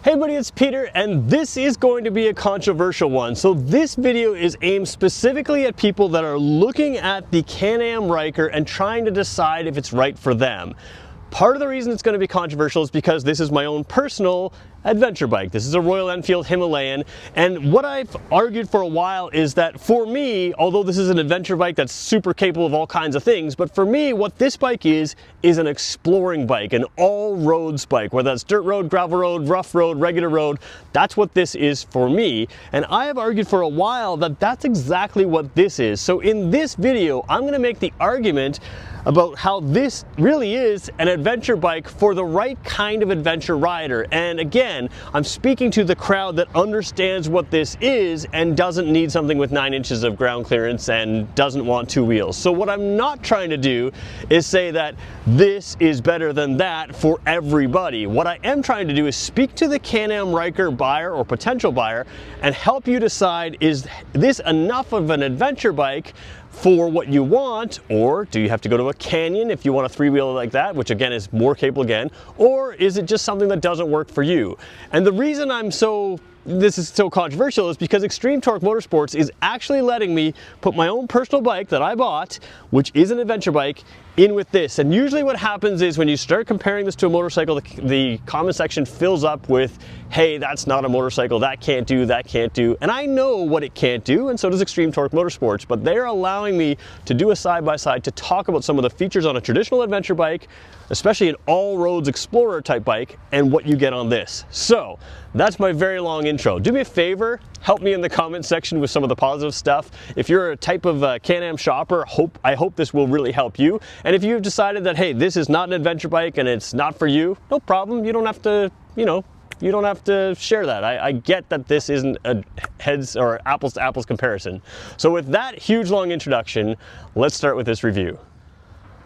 Hey buddy, it's Peter, and this is going to be a controversial one. So this video is aimed specifically at people that are looking at the Can Am Ryker and trying to decide if it's right for them. Part of the reason it's going to be controversial is because this is my own personal adventure bike. This is a Royal Enfield Himalayan, and what I've argued for a while is that for me, although this is an adventure bike that's super capable of all kinds of things, but for me what this bike is an exploring bike, an all-roads bike, whether that's dirt road, gravel road, rough road, regular road. That's what this is for me, and I have argued for a while that that's exactly what this is. So in this video I'm going to make the argument about how this really is an adventure bike for the right kind of adventure rider. And again, I'm speaking to the crowd that understands what this is and doesn't need something with 9 inches of ground clearance and doesn't want 2 wheels. So what I'm not trying to do is say that this is better than that for everybody. What I am trying to do is speak to the Can Am Ryker buyer or potential buyer and help you decide, is this enough of an adventure bike for what you want, or do you have to go to a Canyon if you want a 3-wheeler like that, which again is more capable again, or is it just something that doesn't work for you? And the reason this is so controversial is because Extreme Torque Motorsports is actually letting me put my own personal bike that I bought, which is an adventure bike, in with this. And usually what happens is when you start comparing this to a motorcycle, the comment section fills up with, hey, that's not a motorcycle, that can't do, that can't do. And I know what it can't do, and so does Extreme Torque Motorsports, but they're allowing me to do a side-by-side to talk about some of the features on a traditional adventure bike, especially an all-roads explorer type bike, and what you get on this. So that's my very long intro. Do me a favor, help me in the comment section with some of the positive stuff. If you're a type of Can-Am shopper, I hope this will really help you. And if you've decided that, hey, this is not an adventure bike and it's not for you, no problem. You don't have to, you don't have to share that. I get that this isn't a heads or apples to apples comparison. So with that huge long introduction, let's start with this review.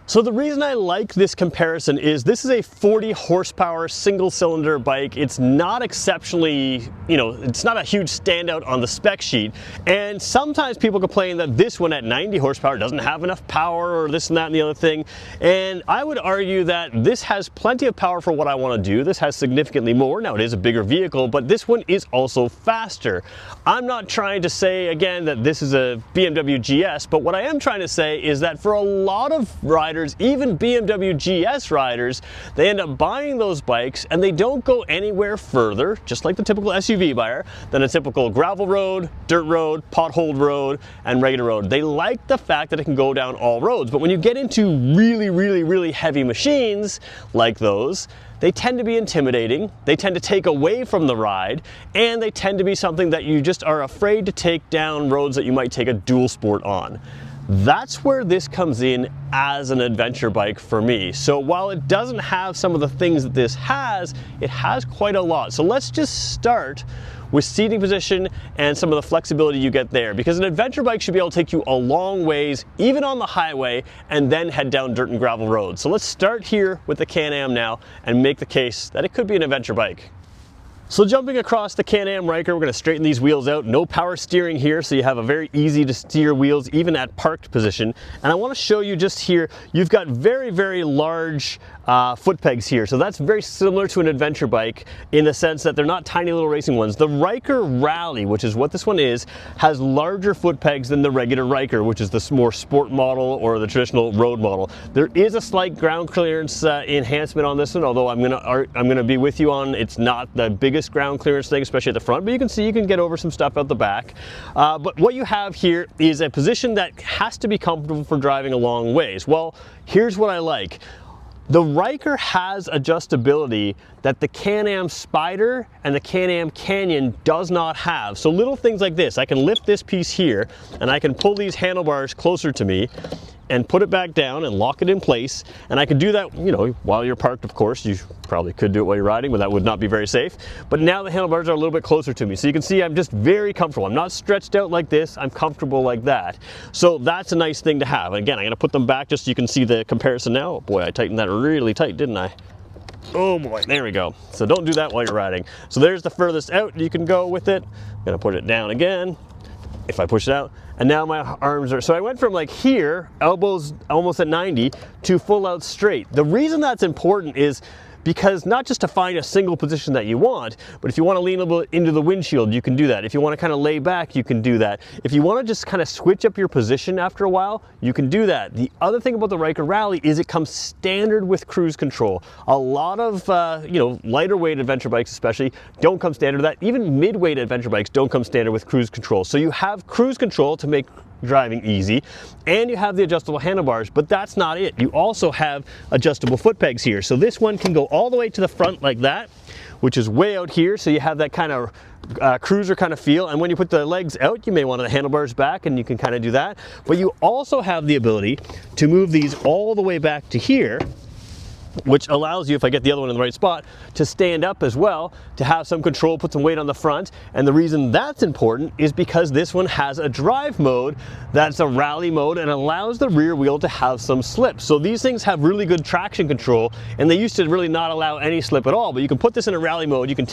So the reason I like this comparison is this is a 40 horsepower single cylinder bike. It's not exceptionally, it's not a huge standout on the spec sheet. And sometimes people complain that this one at 90 horsepower doesn't have enough power or this and that and the other thing. And I would argue that this has plenty of power for what I want to do. This has significantly more. Now it is a bigger vehicle, but this one is also faster. I'm not trying to say again that this is a BMW GS, but what I am trying to say is that for a lot of riders, even BMW GS riders, they end up buying those bikes and they don't go anywhere further, just like the typical SUV buyer, than a typical gravel road, dirt road, potholed road, and regular road. They like the fact that it can go down all roads, but when you get into really heavy machines like those, they tend to be intimidating, they tend to take away from the ride, and they tend to be something that you just are afraid to take down roads that you might take a dual sport on. That's where this comes in as an adventure bike for me. So while it doesn't have some of the things that this has, it has quite a lot. So let's just start with seating position and some of the flexibility you get there, because an adventure bike should be able to take you a long ways, even on the highway, and then head down dirt and gravel roads. So let's start here with the Can Am now and make the case that it could be an adventure bike. So jumping across the Can Am Ryker, we're going to straighten these wheels out. No power steering here, so you have a very easy to steer wheels even at parked position. And I want to show you just here, you've got very large foot pegs here. So that's very similar to an adventure bike in the sense that they're not tiny little racing ones. The Ryker Rally, which is what this one is, has larger foot pegs than the regular Ryker, which is the more sport model or the traditional road model. There is a slight ground clearance enhancement on this one, although I'm gonna be with you on it's not the biggest ground clearance thing, especially at the front, but you can see you can get over some stuff out the back. But what you have here is a position that has to be comfortable for driving a long ways. Well, here's what I like. The Ryker has adjustability that the Can Am Spider and the Can Am Canyon does not have. So little things like this, I can lift this piece here and I can pull these handlebars closer to me and put it back down and lock it in place. And I can do that, while you're parked, of course. You probably could do it while you're riding, but that would not be very safe. But now the handlebars are a little bit closer to me. So you can see I'm just very comfortable. I'm not stretched out like this, I'm comfortable like that. So that's a nice thing to have. And again, I'm gonna put them back just so you can see the comparison now. Oh boy, I tightened that really tight, didn't I? Oh boy, there we go. So don't do that while you're riding. So there's the furthest out you can go with it. I'm gonna put it down again. If I push it out, and now my arms are, so I went from like here, elbows almost at 90, to full out straight. The reason that's important is because not just to find a single position that you want, but if you want to lean a little bit into the windshield, you can do that. If you want to kind of lay back, you can do that. If you want to just kind of switch up your position after a while, you can do that. The other thing about the Ryker Rally is it comes standard with cruise control. A lot of lighter weight adventure bikes especially don't come standard with that. Even mid-weight adventure bikes don't come standard with cruise control. So you have cruise control to make driving easy, and you have the adjustable handlebars, but that's not it. You also have adjustable foot pegs here. So this one can go all the way to the front like that, which is way out here, so you have that kind of cruiser kind of feel, and when you put the legs out, you may want the handlebars back, and you can kind of do that. But you also have the ability to move these all the way back to here, which allows you, if I get the other one in the right spot, to stand up as well, to have some control, put some weight on the front. And the reason that's important is because this one has a drive mode that's a rally mode and allows the rear wheel to have some slip. So these things have really good traction control, and they used to really not allow any slip at all, but you can put this in a rally mode, you can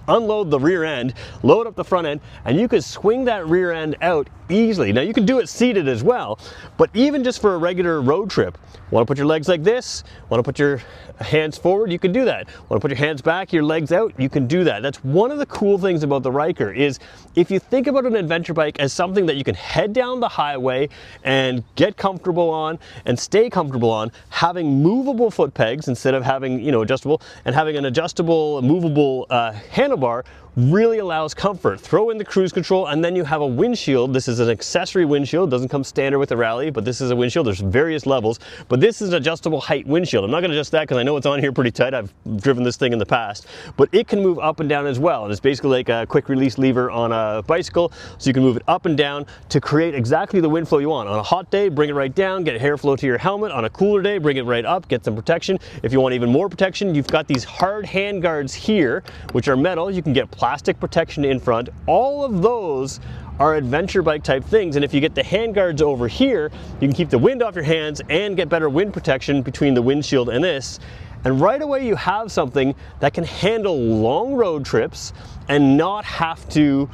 unload the rear end, load up the front end, and you can swing that rear end out easily. Now you can do it seated as well, but even just for a regular road trip, want to put your legs like this, want to put your hands forward, you can do that. Want to put your hands back, your legs out, you can do that. That's one of the cool things about the Ryker is if you think about an adventure bike as something that you can head down the highway and get comfortable on and stay comfortable on, having movable foot pegs instead of having, adjustable, and having an adjustable, movable handlebar really allows comfort. Throw in the cruise control, and then you have a windshield. This is an accessory windshield. It doesn't come standard with the Rally, but this is a windshield. There's various levels, but this is an adjustable height windshield. I'm not going to adjust that because I know it's on here pretty tight. I've driven this thing in the past, but it can move up and down as well. And it's basically like a quick release lever on a bicycle, so you can move it up and down to create exactly the wind flow you want. On a hot day, bring it right down, get airflow to your helmet. On a cooler day, bring it right up, get some protection. If you want even more protection, you've got these hard hand guards here, which are metal. You can get plastic protection in front. All of those are adventure bike type things, and if you get the hand guards over here, you can keep the wind off your hands and get better wind protection between the windshield and this. And right away you have something that can handle long road trips and not have to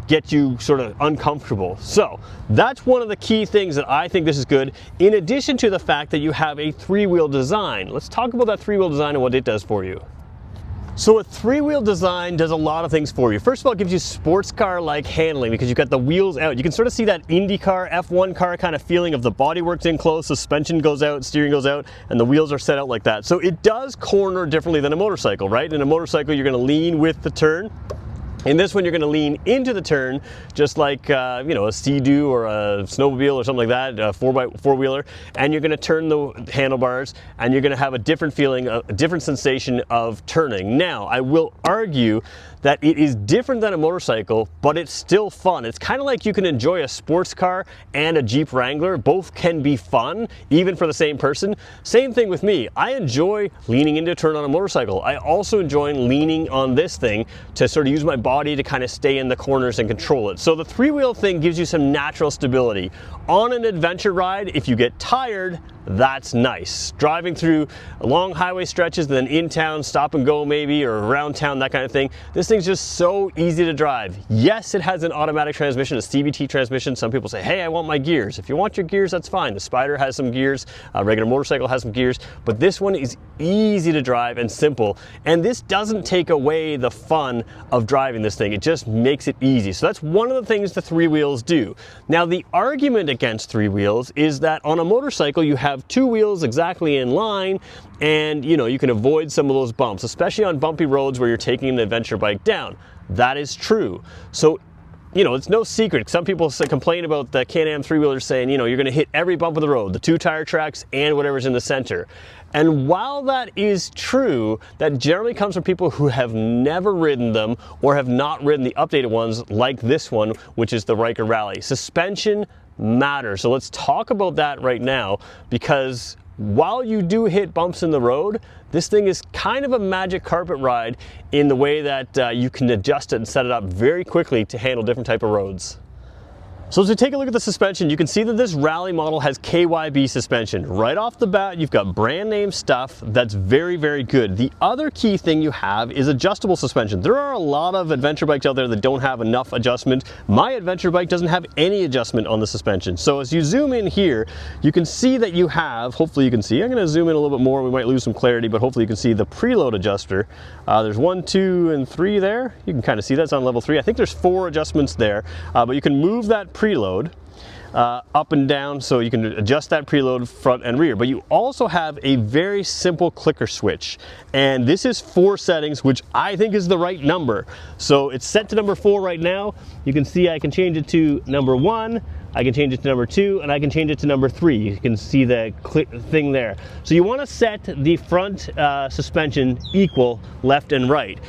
get you sort of uncomfortable. So that's one of the key things that I think this is good, in addition to the fact that you have a three-wheel design. Let's talk about that three-wheel design and what it does for you. So a three-wheel design does a lot of things for you. First of all, it gives you sports car-like handling because you've got the wheels out. You can sort of see that IndyCar, F1 car kind of feeling of the bodywork's in close, suspension goes out, steering goes out, and the wheels are set out like that. So it does corner differently than a motorcycle, right? In a motorcycle, you're going to lean with the turn. In this one, you're going to lean into the turn, just like a Sea-Doo or a snowmobile or something like that, a four-wheeler, and you're going to turn the handlebars, and you're going to have a different feeling, a different sensation of turning. Now, I will argue that it is different than a motorcycle, but it's still fun. It's kind of like you can enjoy a sports car and a Jeep Wrangler. Both can be fun, even for the same person. Same thing with me. I enjoy leaning into a turn on a motorcycle. I also enjoy leaning on this thing to sort of use my body to kind of stay in the corners and control it. So the three-wheel thing gives you some natural stability. On an adventure ride, if you get tired, that's nice. Driving through long highway stretches, then in town, stop and go maybe, or around town, that kind of thing. This thing's just so easy to drive. Yes, it has an automatic transmission, a CVT transmission. Some people say, hey, I want my gears. If you want your gears, that's fine. The Spider has some gears, a regular motorcycle has some gears, but this one is easy to drive and simple. And this doesn't take away the fun of driving this thing. It just makes it easy. So that's one of the things the three wheels do. Now, the argument against three wheels is that on a motorcycle, you have two wheels exactly in line, and you can avoid some of those bumps, especially on bumpy roads where you're taking an adventure bike down. That is true. So it's no secret. Some people complain about the Can Am three-wheelers saying, you're going to hit every bump of the road, the two tire tracks and whatever's in the center. And while that is true, that generally comes from people who have never ridden them or have not ridden the updated ones like this one, which is the Ryker Rally. Suspension matters. So let's talk about that right now, because while you do hit bumps in the road, this thing is kind of a magic carpet ride in the way that you can adjust it and set it up very quickly to handle different type of roads. So as we take a look at the suspension, you can see that this Rally model has KYB suspension. Right off the bat, you've got brand name stuff that's very, very good. The other key thing you have is adjustable suspension. There are a lot of adventure bikes out there that don't have enough adjustment. My adventure bike doesn't have any adjustment on the suspension. So as you zoom in here, you can see that you have, hopefully you can see, I'm gonna zoom in a little bit more, we might lose some clarity, but hopefully you can see the preload adjuster. There's 1, 2, and 3 there. You can kind of see that's on level 3. I think there's 4 adjustments there, but you can move that preload up and down, so you can adjust that preload front and rear. But you also have a very simple clicker switch, and this is 4 settings, which I think is the right number. So it's set to number 4 right now. You can see I can change it to number 1, I can change it to number 2, and I can change it to number 3. You can see the thing there. So you want to set the front suspension equal left and right.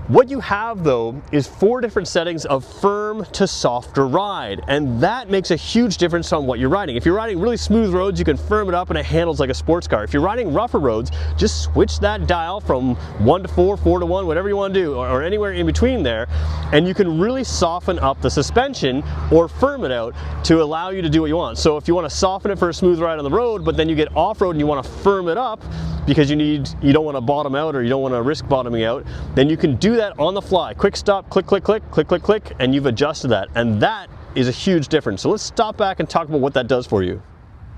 What you have though is 4 different settings of firm to softer ride, and that makes a huge difference on what you're riding. If you're riding really smooth roads, you can firm it up and it handles like a sports car. If you're riding rougher roads, just switch that dial from 1 to 4, 4 to 1, whatever you want to do, or anywhere in between there, and you can really soften up the suspension or firm it out to allow you to do what you want. So if you want to soften it for a smooth ride on the road, but then you get off-road and you want to firm it up because you don't want to bottom out or you don't want to risk bottoming out, then you can do that on the fly. Quick stop, click, click, click, click, click, click, and you've adjusted that. And that is a huge difference. So let's stop back and talk about what that does for you.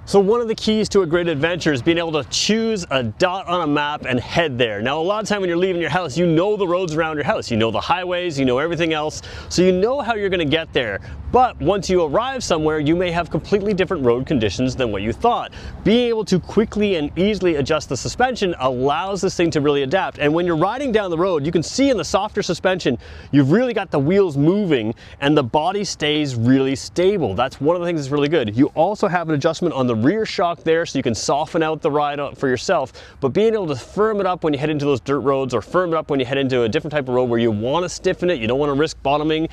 So one of the keys to a great adventure is being able to choose a dot on a map and head there. Now, a lot of time when you're leaving your house, you know the roads around your house. You know the highways, you know everything else. So you know how you're gonna get there. But once you arrive somewhere, you may have completely different road conditions than what you thought. Being able to quickly and easily adjust the suspension allows this thing to really adapt. And when you're riding down the road, you can see in the softer suspension, you've really got the wheels moving and the body stays really stable. That's one of the things that's really good. You also have an adjustment on the rear shock there, so you can soften out the ride for yourself, but being able to firm it up when you head into those dirt roads or firm it up when you head into a different type of road where you want to stiffen it, you don't want to risk bottoming,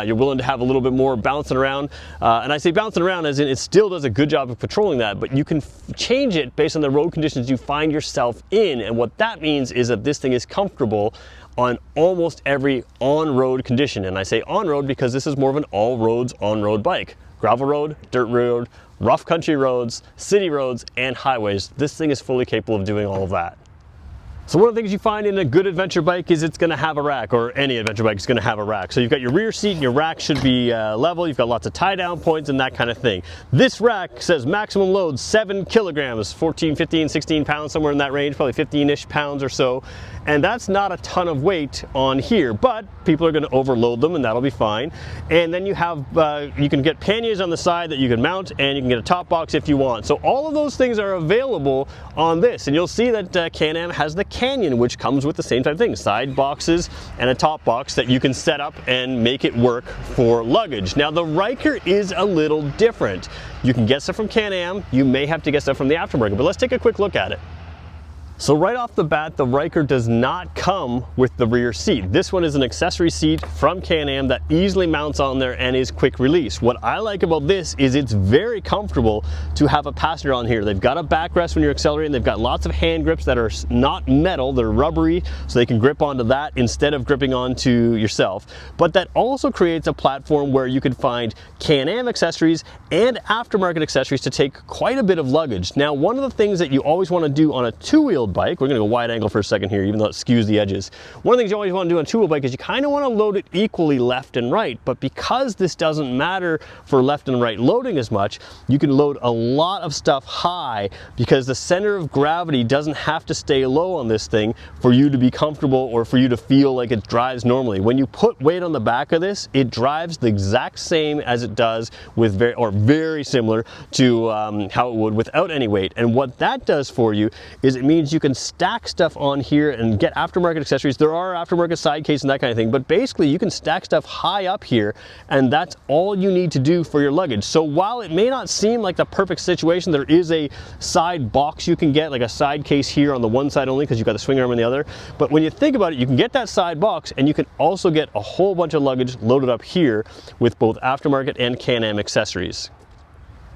you're willing to have a little bit more bouncing around, and I say bouncing around as in it still does a good job of controlling that, but you can change it based on the road conditions you find yourself in. And what that means is that this thing is comfortable on almost every on-road condition. And I say on-road because this is more of an all-roads on-road bike. Gravel road, dirt road, rough country roads, city roads, and highways. This thing is fully capable of doing all of that. So one of the things you find in a good adventure bike is it's going to have a rack, or any adventure bike is going to have a rack. So you've got your rear seat and your rack should be level. You've got lots of tie down points and that kind of thing. This rack says maximum load 7 kilograms, 14, 15, 16 pounds, somewhere in that range, probably 15-ish pounds or so. And that's not a ton of weight on here, but people are going to overload them and that'll be fine. And then you have, you can get panniers on the side that you can mount, and you can get a top box if you want. So all of those things are available on this. And you'll see that Can Am has the Canyon, which comes with the same type of thing, side boxes and a top box that you can set up and make it work for luggage. Now the Ryker is a little different. You can get stuff from Can Am, you may have to get stuff from the aftermarket, but let's take a quick look at it. So right off the bat, the Ryker does not come with the rear seat. This one is an accessory seat from Can Am that easily mounts on there and is quick release. What I like about this is it's very comfortable to have a passenger on here. They've got a backrest when you're accelerating. They've got lots of hand grips that are not metal, they're rubbery, so they can grip onto that instead of gripping onto yourself. But that also creates a platform where you can find Can Am accessories and aftermarket accessories to take quite a bit of luggage. Now, one of the things that you always want to do on a two-wheel bike, we're going to go wide angle for a second here, even though it skews the edges. One of the things you always want to do on a two-wheel bike is you kind of want to load it equally left and right, but because this doesn't matter for left and right loading as much, you can load a lot of stuff high because the center of gravity doesn't have to stay low on this thing for you to be comfortable or for you to feel like it drives normally. When you put weight on the back of this, it drives the exact same as it does with very similar to how it would without any weight. And what that does for you is it means you can stack stuff on here and get aftermarket accessories. There are aftermarket side case and that kind of thing, but basically you can stack stuff high up here and that's all you need to do for your luggage. So while it may not seem like the perfect situation, there is a side box you can get, like a side case here on the one side only because you've got the swing arm on the other. But when you think about it, you can get that side box and you can also get a whole bunch of luggage loaded up here with both aftermarket and Can Am accessories.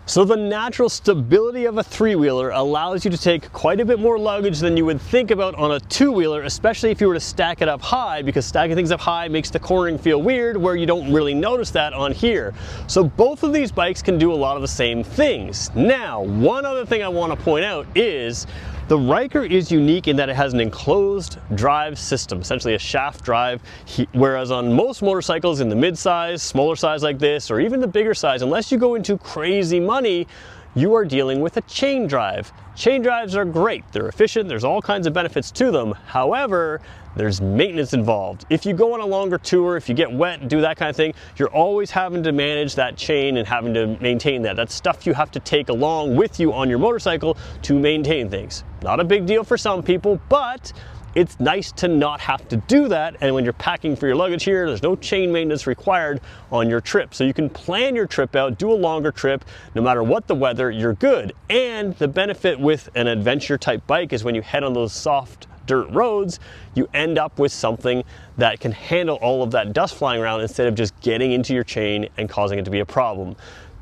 So the natural stability of a three-wheeler allows you to take quite a bit more luggage than you would think about on a two-wheeler, especially if you were to stack it up high, because stacking things up high makes the cornering feel weird, where you don't really notice that on here. So both of these bikes can do a lot of the same things. Now, one other thing I want to point out is the Ryker is unique in that it has an enclosed drive system, essentially a shaft drive, whereas on most motorcycles in the mid-size, smaller size like this, or even the bigger size, unless you go into crazy money, you are dealing with a chain drive. Chain drives are great, they're efficient, there's all kinds of benefits to them. However, there's maintenance involved. If you go on a longer tour, if you get wet and do that kind of thing, you're always having to manage that chain and having to maintain that. That's stuff you have to take along with you on your motorcycle to maintain things. Not a big deal for some people, but it's nice to not have to do that. And when you're packing for your luggage here, there's no chain maintenance required on your trip. So you can plan your trip out, do a longer trip, no matter what the weather, you're good. And the benefit with an adventure type bike is when you head on those soft dirt roads, you end up with something that can handle all of that dust flying around instead of just getting into your chain and causing it to be a problem.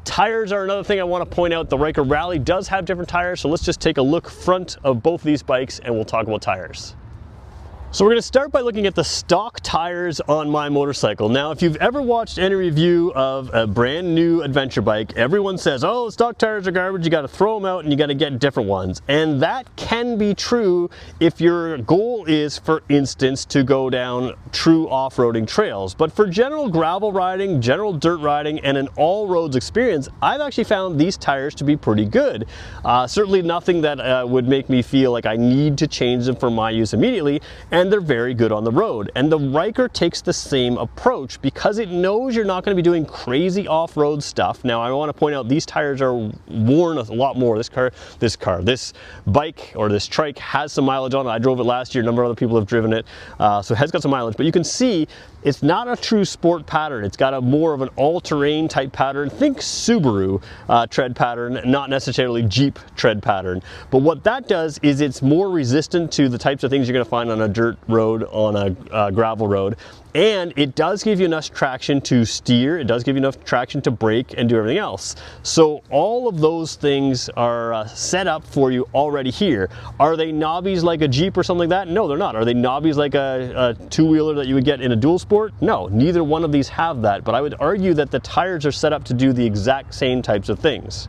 Tires are another thing I want to point out. The Ryker Rally does have different tires, so let's just take a look front of both of these bikes and we'll talk about tires. So we're going to start by looking at the stock tires on my motorcycle. Now, if you've ever watched any review of a brand new adventure bike, everyone says, oh, stock tires are garbage, you got to throw them out and you got to get different ones. And that can be true if your goal is, for instance, to go down true off-roading trails. But for general gravel riding, general dirt riding, and an all-roads experience, I've actually found these tires to be pretty good. Certainly nothing that would make me feel like I need to change them for my use immediately. And they're very good on the road. And the Ryker takes the same approach because it knows you're not going to be doing crazy off-road stuff. Now, I want to point out these tires are worn a lot more. This bike or this trike has some mileage on it. I drove it last year. A number of other people have driven it, so it has got some mileage. But you can see it's not a true sport pattern. It's got a more of an all-terrain type pattern. Think Subaru tread pattern, not necessarily Jeep tread pattern. But what that does is it's more resistant to the types of things you're going to find on a dirt road, on a gravel road. And it does give you enough traction to steer, it does give you enough traction to brake and do everything else. So all of those things are set up for you already here. Are they knobbies like a Jeep or something like that? No, they're not. Are they knobbies like a two-wheeler that you would get in a dual sport? No, neither one of these have that. But I would argue that the tires are set up to do the exact same types of things.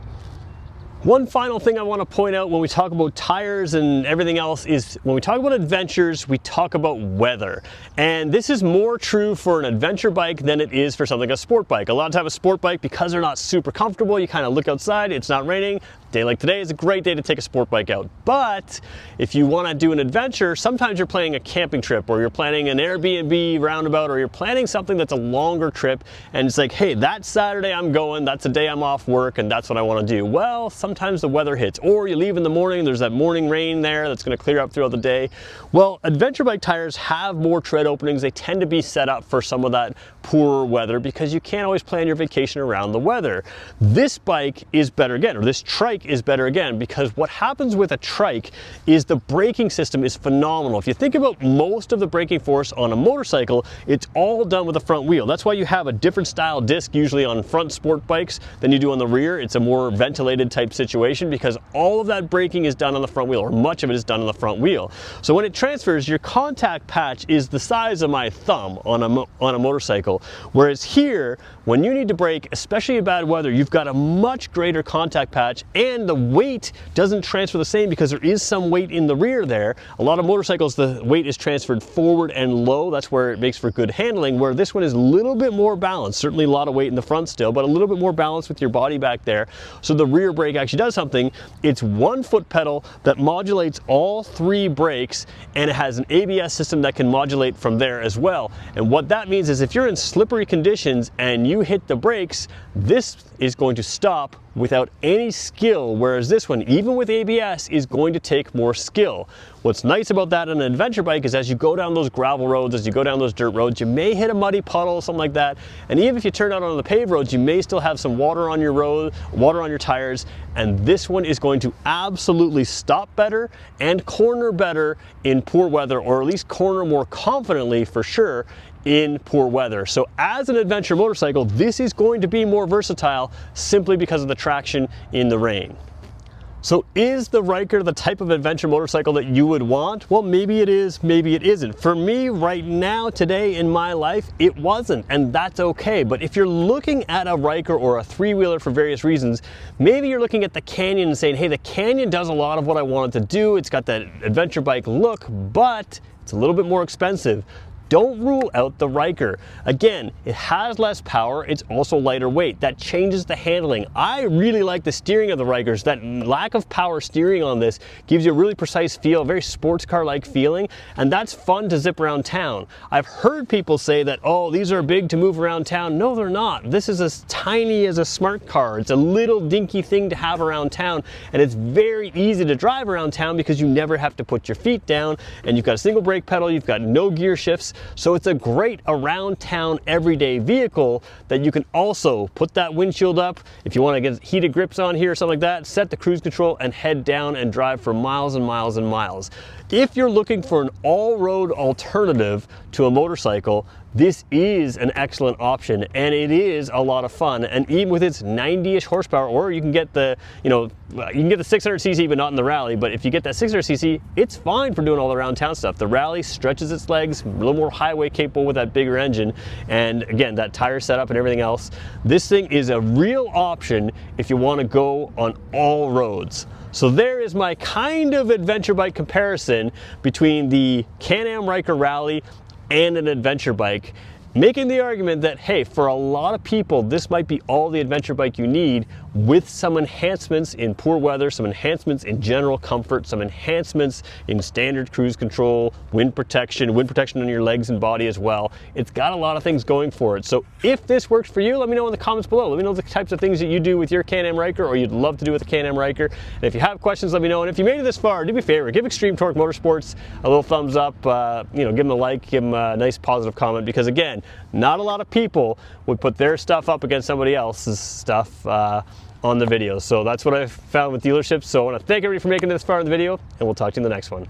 One final thing I want to point out when we talk about tires and everything else is when we talk about adventures, we talk about weather. And this is more true for an adventure bike than it is for something like a sport bike. A lot of times a sport bike, because they're not super comfortable, you kind of look outside, it's not raining. A day like today is a great day to take a sport bike out. But if you want to do an adventure, sometimes you're planning a camping trip or you're planning an Airbnb roundabout or you're planning something that's a longer trip and it's like, hey, that Saturday I'm going, that's the day I'm off work and that's what I want to do. Well, sometimes the weather hits, or you leave in the morning, there's that morning rain there that's going to clear up throughout the day. Well, adventure bike tires have more tread openings. They tend to be set up for some of that poorer weather because you can't always plan your vacation around the weather. This bike is better again, or this trike is better again, because what happens with a trike is the braking system is phenomenal. If you think about most of the braking force on a motorcycle, it's all done with the front wheel. That's why you have a different style disc usually on front sport bikes than you do on the rear. It's a more ventilated type situation because all of that braking is done on the front wheel, or much of it is done on the front wheel. So when it transfers, your contact patch is the size of my thumb on a motorcycle, whereas here, when you need to brake, especially in bad weather, you've got a much greater contact patch, and the weight doesn't transfer the same because there is some weight in the rear there. A lot of motorcycles, the weight is transferred forward and low. That's where it makes for good handling, where this one is a little bit more balanced. Certainly a lot of weight in the front still, but a little bit more balanced with your body back there. So the rear brake actually does something. It's one foot pedal that modulates all three brakes, and it has an ABS system that can modulate from there as well. And what that means is if you're in slippery conditions and you hit the brakes, this is going to stop without any skill, whereas this one, even with ABS, is going to take more skill. What's nice about that on an adventure bike is as you go down those gravel roads, as you go down those dirt roads, you may hit a muddy puddle, something like that, and even if you turn out on the paved roads, you may still have some water on your road, water on your tires, and this one is going to absolutely stop better and corner better in poor weather, or at least corner more confidently for sure in poor weather. So as an adventure motorcycle, this is going to be more versatile simply because of the traction in the rain. So is the Ryker the type of adventure motorcycle that you would want? Well, maybe it is, maybe it isn't. For me right now, today in my life, it wasn't, and that's okay. But if you're looking at a Ryker or a three-wheeler for various reasons, maybe you're looking at the Canyon and saying, hey, the Canyon does a lot of what I want it to do. It's got that adventure bike look, but it's a little bit more expensive. Don't rule out the Ryker. Again, it has less power, it's also lighter weight. That changes the handling. I really like the steering of the Rykers. That lack of power steering on this gives you a really precise feel, a very sports car-like feeling, and that's fun to zip around town. I've heard people say that, oh, these are big to move around town. No, they're not. This is as tiny as a smart car. It's a little dinky thing to have around town, and it's very easy to drive around town because you never have to put your feet down, and you've got a single brake pedal, you've got no gear shifts. So it's a great around town everyday vehicle that you can also put that windshield up. If you want to get heated grips on here or something like that, set the cruise control and head down and drive for miles and miles and miles. If you're looking for an all-road alternative to a motorcycle, this is an excellent option, and it is a lot of fun. And even with its 90-ish horsepower, or you can get the, you can get the 600cc, but not in the rally. But if you get that 600cc, it's fine for doing all the around town stuff. The rally stretches its legs, a little more highway capable with that bigger engine, and again, that tire setup and everything else. This thing is a real option if you want to go on all roads. So there is my kind of adventure bike comparison between the Can Am Ryker Rally and an adventure bike, making the argument that, hey, for a lot of people, this might be all the adventure bike you need, with some enhancements in poor weather, some enhancements in general comfort, some enhancements in standard cruise control, wind protection on your legs and body as well. It's got a lot of things going for it. So if this works for you, let me know in the comments below. Let me know the types of things that you do with your Can Am Ryker, or you'd love to do with the Can Am Ryker. And if you have questions, let me know. And if you made it this far, do me a favor, give Extreme Torque Motorsports a little thumbs up, give them a like, give them a nice positive comment, because again, not a lot of people would put their stuff up against somebody else's stuff on the video. So that's what I've found with dealerships. So I want to thank everybody for making it this far in the video, and we'll talk to you in the next one.